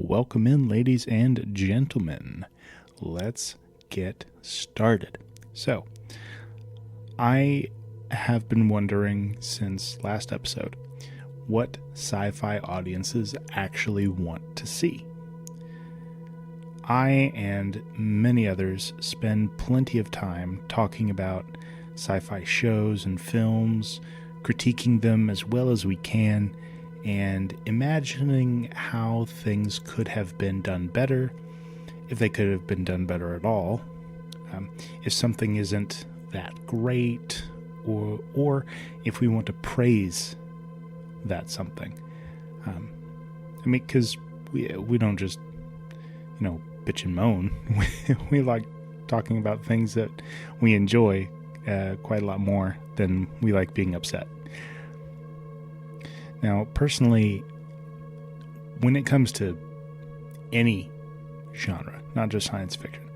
Welcome in, ladies and gentlemen. Let's get started. So, I have been wondering since last episode what sci-fi audiences actually want to see. I and many others spend plenty of time talking about sci-fi shows and films, critiquing them as well as we can, and imagining how things could have been done better, if they could have been done better at all, if something isn't that great, or if we want to praise that something. Because we don't just, bitch and moan. We like talking about things that we enjoy quite a lot more than we like being upset. Now, personally, when it comes to any genre, not just science fiction,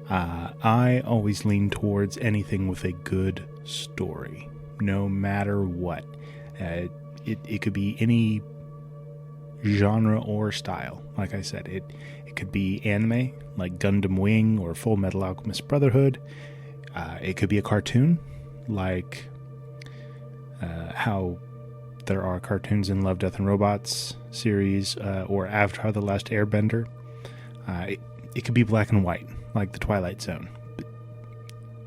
I always lean towards anything with a good story, no matter what. It could be any genre or style. Like I said, it could be anime, like Gundam Wing or Full Metal Alchemist Brotherhood. It could be a cartoon, like how there are cartoons in Love, Death, and Robots series, or Avatar: The Last Airbender. It could be black and white, like The Twilight Zone.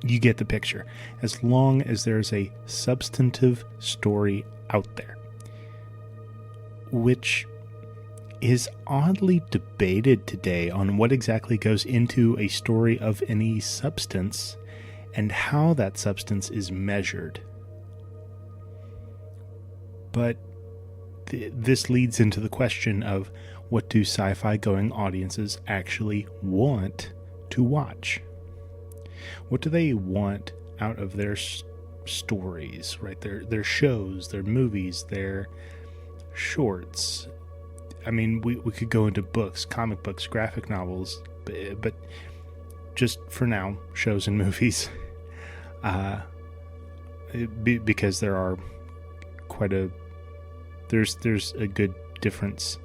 You get the picture. As long as there's a substantive story out there, which is oddly debated today on what exactly goes into a story of any substance and how that substance is measured. But this leads into the question of, what do sci-fi going audiences actually want to watch? What do they want out of their stories, right? Their shows, their movies, their shorts. I mean, we could go into books, comic books, graphic novels, but just for now, shows and movies. Because there are there's a good difference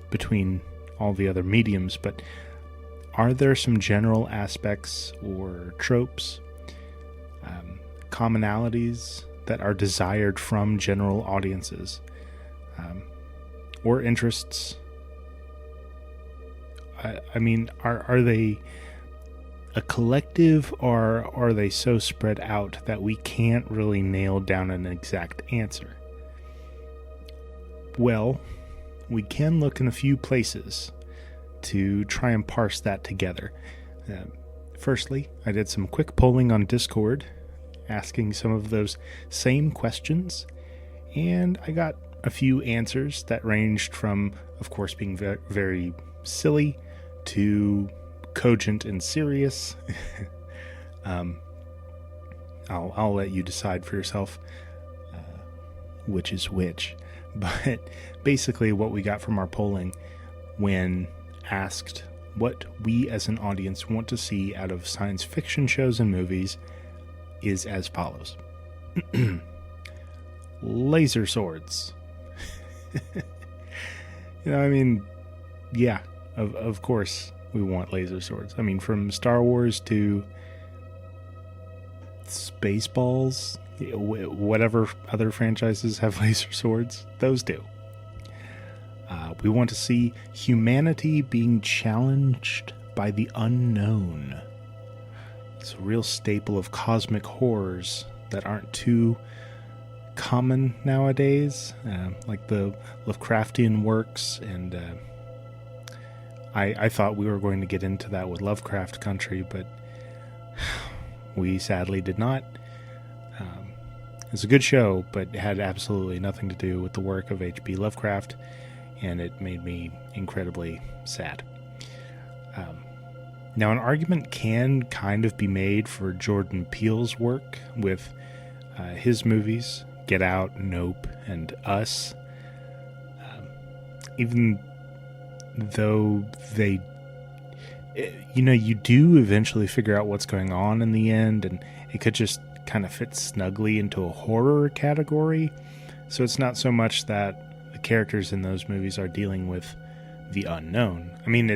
between all the other mediums, but are there some general aspects or tropes, commonalities that are desired from general audiences, or interests? I mean, are they a collective, or are they so spread out that we can't really nail down an exact answer? Well, we can look in a few places to try and parse that together. Firstly, I did some quick polling on Discord, asking some of those same questions, and I got a few answers that ranged from, of course, being very silly to cogent and serious. I'll let you decide for yourself which is which. But basically what we got from our polling when asked what we as an audience want to see out of science fiction shows and movies is as follows. Laser swords. Yeah, of course we want laser swords. I mean, from Star Wars to Spaceballs, whatever other franchises have laser swords, those do. We want to see humanity being challenged by the unknown. It's a real staple of cosmic horrors that aren't too common nowadays, like the Lovecraftian works, and I thought we were going to get into that with Lovecraft Country, but we sadly did not. It's a good show, but it had absolutely nothing to do with the work of H.P. Lovecraft, and it made me incredibly sad. Now, an argument can kind of be made for Jordan Peele's work with his movies, Get Out, Nope, and Us. Even though they, you do eventually figure out what's going on in the end, and it could just kind of fit snugly into a horror category. So it's not so much that the characters in those movies are dealing with the unknown. I mean,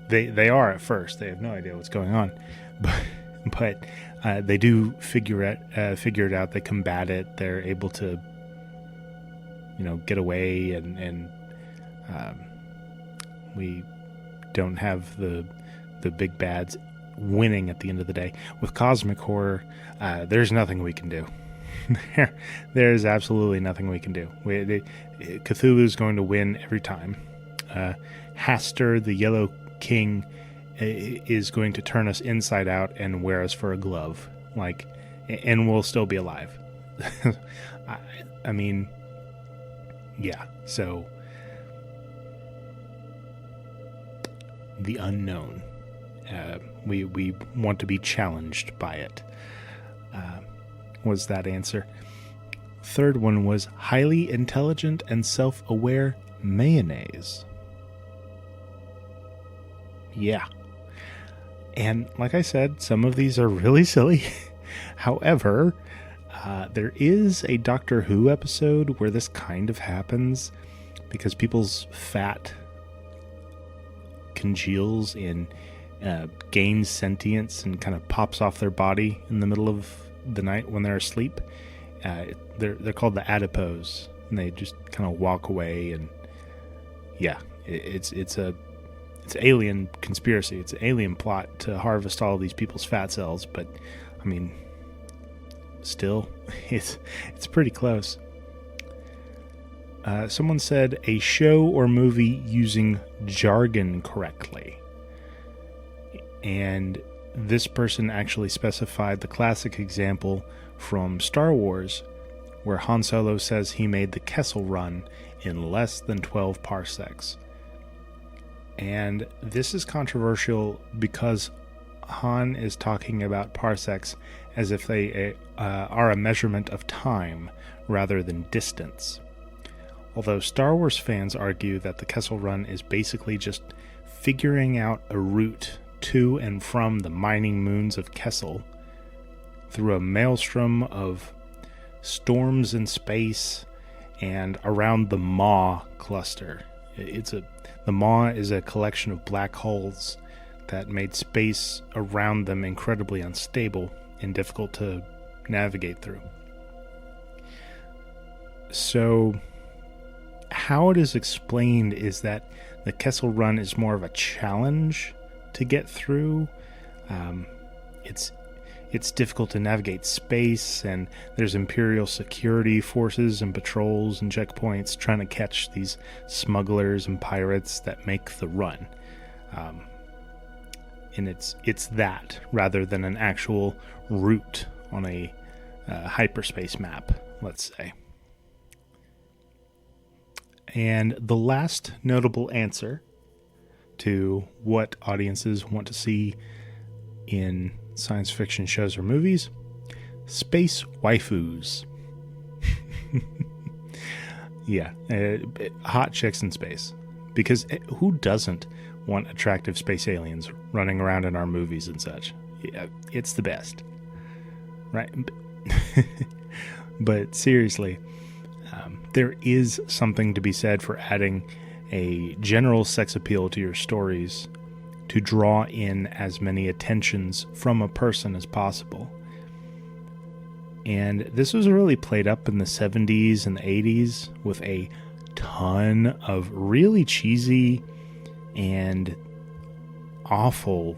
they are at first. They have no idea what's going on, but they do figure it out. They combat it. They're able to, get away, and we don't have the big bads winning at the end of the day. With cosmic horror, there's nothing we can do. There's absolutely nothing we can do. Cthulhu is going to win every time. Hastur, the Yellow King, is going to turn us inside out and wear us for a glove, and we'll still be alive. I mean, yeah. So the unknown, we want to be challenged by it. Was that answer? Third one was highly intelligent and self-aware mayonnaise. Yeah. And like I said, some of these are really silly. However, there is a Doctor Who episode where this kind of happens because people's fat congeals and gains sentience and kind of pops off their body in the middle of the night when they're asleep. They're called the adipose, and they just kind of walk away. And yeah, it's alien conspiracy. It's an alien plot to harvest all of these people's fat cells. But I mean, still, it's pretty close. Someone said a show or movie using jargon correctly, and this person actually specified the classic example from Star Wars, where Han Solo says he made the Kessel Run in less than 12 parsecs. And this is controversial because Han is talking about parsecs as if they are a measurement of time rather than distance. Although Star Wars fans argue that the Kessel Run is basically just figuring out a route to and from the mining moons of Kessel through a maelstrom of storms in space and around the Maw cluster. The Maw is a collection of black holes that made space around them incredibly unstable and difficult to navigate through. So how it is explained is that the Kessel Run is more of a challenge to get through. It's difficult to navigate space, and there's Imperial security forces and patrols and checkpoints trying to catch these smugglers and pirates that make the run. And it's that rather than an actual route on a hyperspace map, let's say. And the last notable answer to what audiences want to see in science fiction shows or movies: space waifus. Yeah, hot chicks in space. Because who doesn't want attractive space aliens running around in our movies and such? Yeah, it's the best, right? But seriously, there is something to be said for adding a general sex appeal to your stories to draw in as many attentions from a person as possible. And this was really played up in the 70s and the 80s with a ton of really cheesy and awful,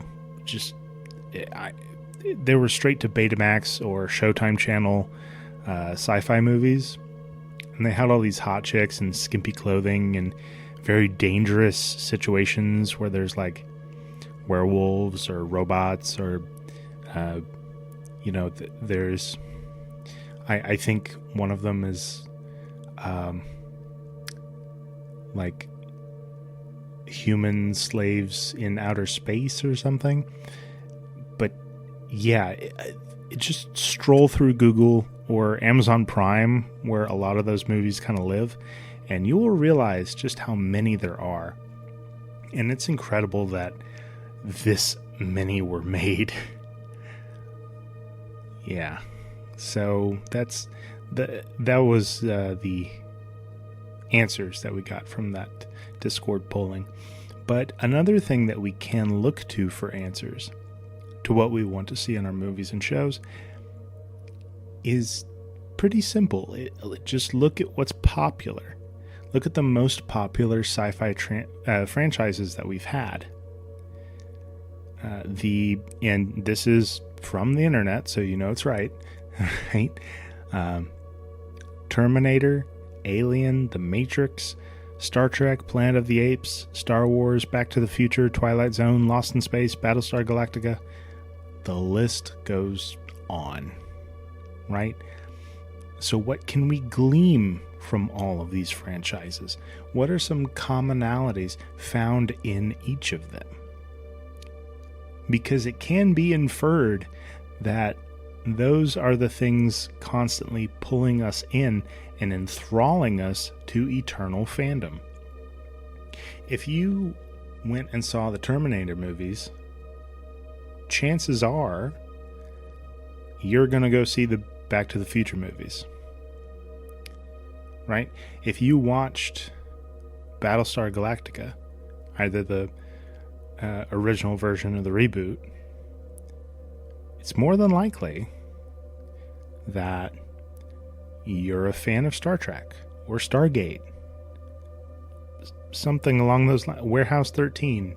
they were straight to Betamax or Showtime Channel sci-fi movies. And they had all these hot chicks in skimpy clothing and very dangerous situations where there's like werewolves or robots or, there's, I think one of them is, like human slaves in outer space or something. But yeah, it just stroll through Google or Amazon Prime, where a lot of those movies kind of live, and you will realize just how many there are. And it's incredible that this many were made. Yeah. So that was the answers that we got from that Discord polling. But another thing that we can look to for answers to what we want to see in our movies and shows is pretty simple. Just look at what's popular. Look at the most popular sci-fi franchises that we've had. And this is from the internet, so you know it's right. Right? Terminator, Alien, The Matrix, Star Trek, Planet of the Apes, Star Wars, Back to the Future, Twilight Zone, Lost in Space, Battlestar Galactica. The list goes on, right? So what can we glean from all of these franchises? What are some commonalities found in each of them? Because it can be inferred that those are the things constantly pulling us in and enthralling us to eternal fandom. If you went and saw the Terminator movies, chances are you're going to go see the Back to the Future movies. Right? If you watched Battlestar Galactica, either the original version or the reboot, it's more than likely that you're a fan of Star Trek or Stargate, something along those lines. Warehouse 13,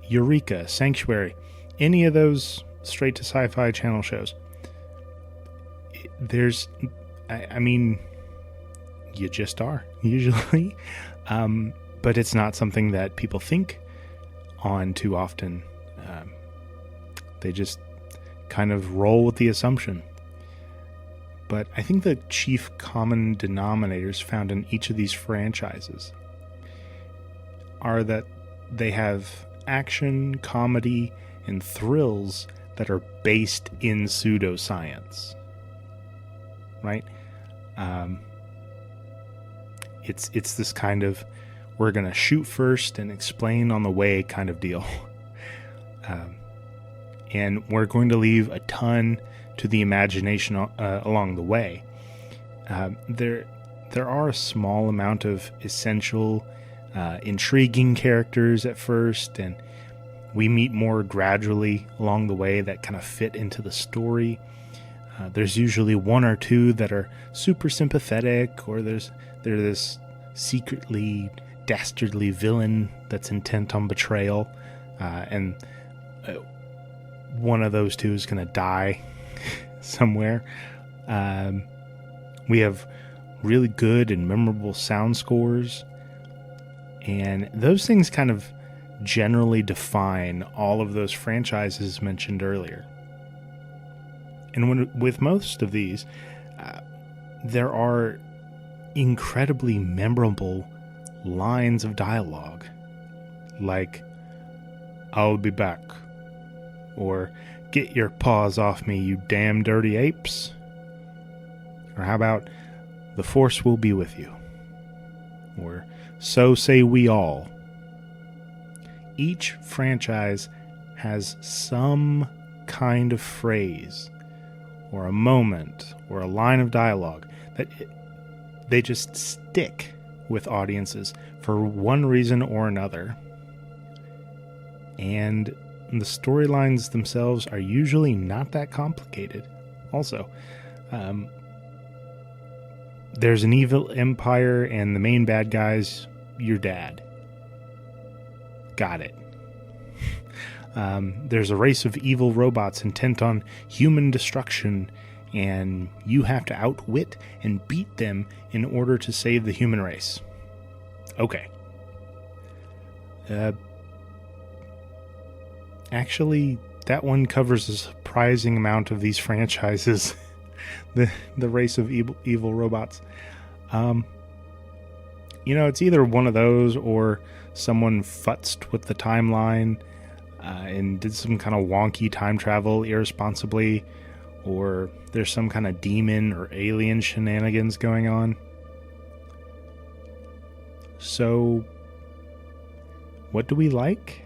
Eureka, Sanctuary, any of those straight to Sci-Fi Channel shows. I mean, you just are usually, but it's not something that people think on too often. They just kind of roll with the assumption. But I think the chief common denominators found in each of these franchises are that they have action, comedy, and thrills that are based in pseudoscience. Right? It's this kind of we're going to shoot first and explain on the way kind of deal. And we're going to leave a ton to the imagination along the way. There are a small amount of essential, intriguing characters at first, and we meet more gradually along the way that kind of fit into the story. There's usually one or two that are super sympathetic, or there's this secretly dastardly villain that's intent on betrayal, and one of those two is going to die somewhere. We have really good and memorable sound scores, and those things kind of generally define all of those franchises mentioned earlier. And with most of these, there are incredibly memorable lines of dialogue, like, "I'll be back," or "Get your paws off me, you damn dirty apes," or how about, "The Force will be with you," or "So say we all." Each franchise has some kind of phrase or a moment or a line of dialogue that they just stick with audiences for one reason or another. And the storylines themselves are usually not that complicated. Also, there's an evil empire and the main bad guy's your dad. Got it. There's a race of evil robots intent on human destruction, and you have to outwit and beat them in order to save the human race. Okay. Actually, that one covers a surprising amount of these franchises. the race of evil robots. It's either one of those or someone futzed with the timeline and did some kind of wonky time travel irresponsibly, or there's some kind of demon or alien shenanigans going on. So, what do we like?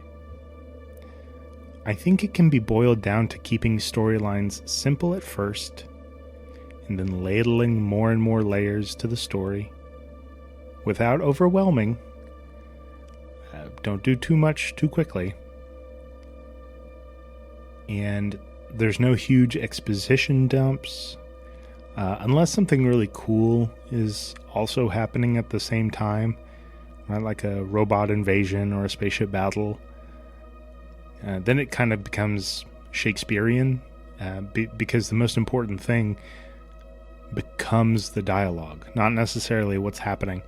I think it can be boiled down to keeping storylines simple at first, and then ladling more and more layers to the story without overwhelming, don't do too much too quickly. And there's no huge exposition dumps. Unless something really cool is also happening at the same time, right? Like a robot invasion or a spaceship battle. Then it kind of becomes Shakespearean, because the most important thing becomes the dialogue, not necessarily what's happening,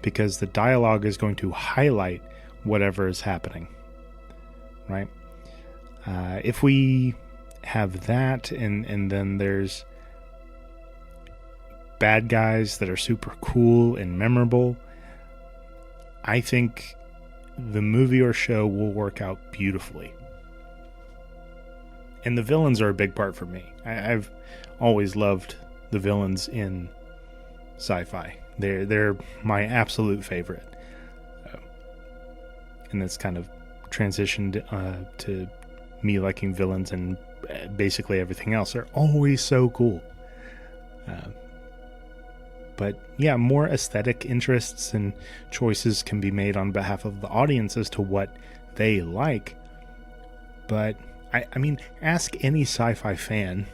because the dialogue is going to highlight whatever is happening, right? If we have that, and then there's bad guys that are super cool and memorable, I think the movie or show will work out beautifully. And the villains are a big part for me. I've always loved the villains in sci-fi. They're my absolute favorite. And that's kind of transitioned to me liking villains and basically everything else. They're always so cool. But yeah, more aesthetic interests and choices can be made on behalf of the audience as to what they like. But I mean, ask any sci-fi fan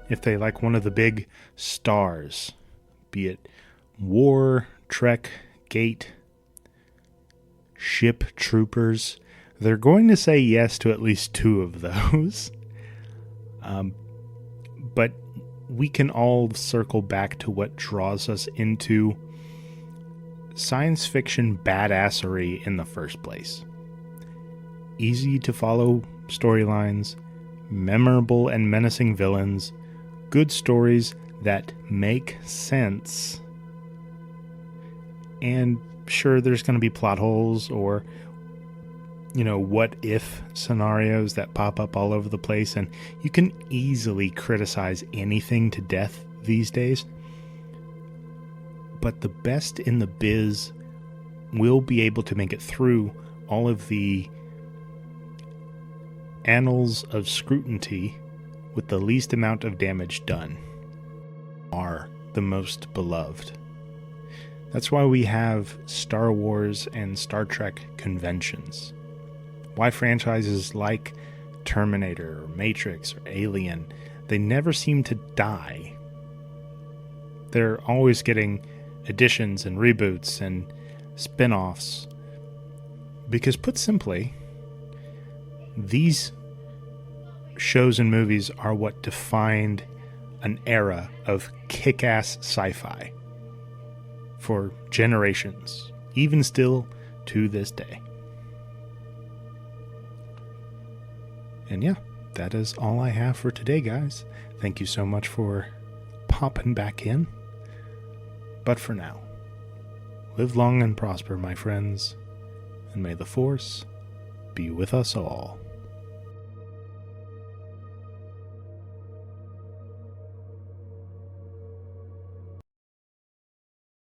if they like one of the big stars, be it War, Trek, Gate, Ship Troopers. They're going to say yes to at least two of those. But we can all circle back to what draws us into science fiction badassery in the first place. Easy to follow storylines, memorable and menacing villains, good stories that make sense. And sure, there's going to be plot holes or, what if scenarios that pop up all over the place, and you can easily criticize anything to death these days. But the best in the biz will be able to make it through all of the annals of scrutiny with the least amount of damage done. Are the most beloved. That's why we have Star Wars and Star Trek conventions. Why franchises like Terminator or Matrix or Alien, they never seem to die. They're always getting additions and reboots and spin-offs. Because put simply, these shows and movies are what defined an era of kick-ass sci-fi for generations, even still to this day. And yeah, that is all I have for today, guys. Thank you so much for popping back in. But for now, live long and prosper, my friends, and may the Force be with us all.